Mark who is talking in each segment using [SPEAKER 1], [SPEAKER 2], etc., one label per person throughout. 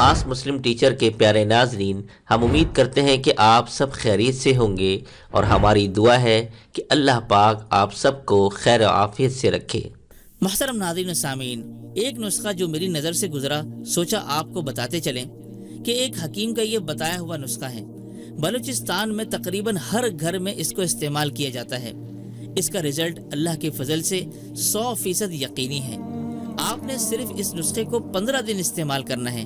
[SPEAKER 1] آس مسلم teacher کے پیارے ناظرین، ہم امید کرتے ہیں کہ آپ سب خیریت سے ہوں گے، اور ہماری دعا ہے کہ اللہ پاک آپ سب کو خیر و عافیت سے رکھے۔
[SPEAKER 2] محترم ناظرین و سامعین، ایک نسخہ جو میری نظر سے گزرا، سوچا آپ کو بتاتے چلیں کہ ایک حکیم کا یہ بتایا ہوا نسخہ ہے۔ بلوچستان میں تقریباً ہر گھر میں اس کو استعمال کیا جاتا ہے۔ اس کا رزلٹ اللہ کے فضل سے 100% یقینی ہے۔ آپ نے صرف اس نسخے کو 15 دن استعمال کرنا ہے۔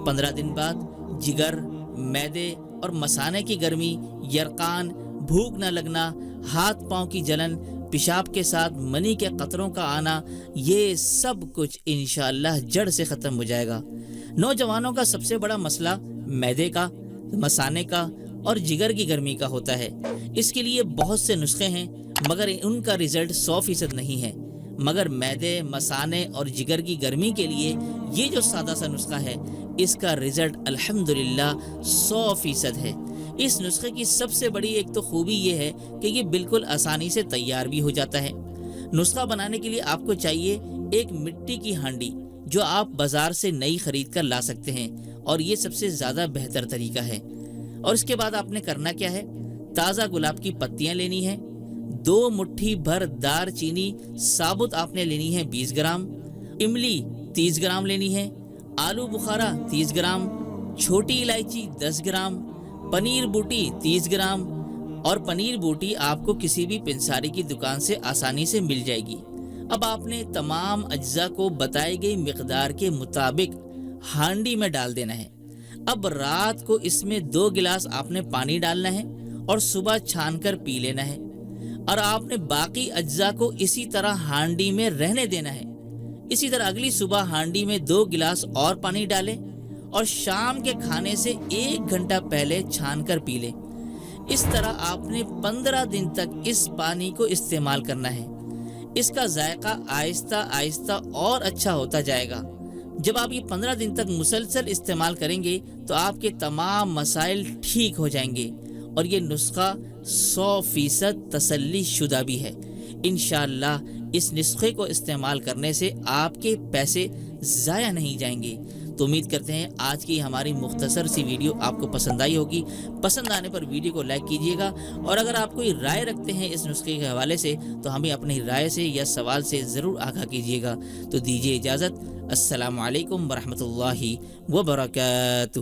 [SPEAKER 2] 15 دن بعد جگر، معدے اور مثانے کی گرمی، یرقان، بھوک نہ لگنا، ہاتھ پاؤں کی جلن، پیشاب کے ساتھ منی کے قطروں کا آنا، یہ سب کچھ انشاءاللہ جڑ سے ختم ہو جائے گا۔ نوجوانوں کا سب سے بڑا مسئلہ معدے کا، مثانے کا اور جگر کی گرمی کا ہوتا ہے۔ اس کے لیے بہت سے نسخے ہیں، مگر ان کا رزلٹ 100% نہیں ہے۔ مگر معدے، مثانے اور جگر کی گرمی کے لیے یہ جو سادہ سا نسخہ ہے، اس کا رزلٹ الحمدللہ 100% ہے۔ اس نسخے کی سب سے بڑی ایک تو خوبی یہ ہے کہ یہ بالکل آسانی سے تیار بھی ہو جاتا ہے۔ نسخہ بنانے کے لیے آپ کو چاہیے ایک مٹی کی ہانڈی، جو آپ بازار سے نئی خرید کر لا سکتے ہیں، اور یہ سب سے زیادہ بہتر طریقہ ہے۔ اور اس کے بعد آپ نے کرنا کیا ہے؟ تازہ گلاب کی پتیاں لینی ہیں، 2 مٹھی بھر دار چینی ثابت آپ نے لینی ہے 20 گرام، املی 30 گرام لینی ہے، آلو بخارا 30 گرام، چھوٹی الائچی 10 گرام، پنیر بوٹی 30 گرام، اور پنیر بوٹی آپ کو کسی بھی پنساری کی دکان سے آسانی سے مل جائے گی۔ اب آپ نے تمام اجزاء کو بتائی گئی مقدار کے مطابق ہانڈی میں ڈال دینا ہے۔ اب رات کو اس میں 2 گلاس آپ نے پانی ڈالنا ہے اور صبح چھان کر پی لینا ہے، اور آپ نے باقی اجزاء کو اسی طرح ہانڈی میں رہنے دینا ہے۔ اسی طرح اگلی صبح ہانڈی میں 2 گلاس اور پانی ڈالیں، اور شام کے کھانے سے 1 گھنٹہ پہلے چھان کر پی لیں۔ اس طرح آپ نے 15 دن تک اس پانی کو استعمال کرنا ہے۔ اس کا ذائقہ آہستہ آہستہ اور اچھا ہوتا جائے گا۔ جب آپ یہ 15 دن تک مسلسل استعمال کریں گے تو آپ کے تمام مسائل ٹھیک ہو جائیں گے، اور یہ نسخہ 100% تسلی شدہ بھی ہے۔ انشاءاللہ اس نسخے کو استعمال کرنے سے آپ کے پیسے ضائع نہیں جائیں گے۔ تو امید کرتے ہیں آج کی ہماری مختصر سی ویڈیو آپ کو پسند آئی ہوگی۔ پسند آنے پر ویڈیو کو لائک کیجیے گا، اور اگر آپ کوئی رائے رکھتے ہیں اس نسخے کے حوالے سے تو ہمیں اپنی رائے سے یا سوال سے ضرور آگاہ کیجیے گا۔ تو دیجیے اجازت۔ السلام علیکم ورحمۃ اللہ وبرکاتہ۔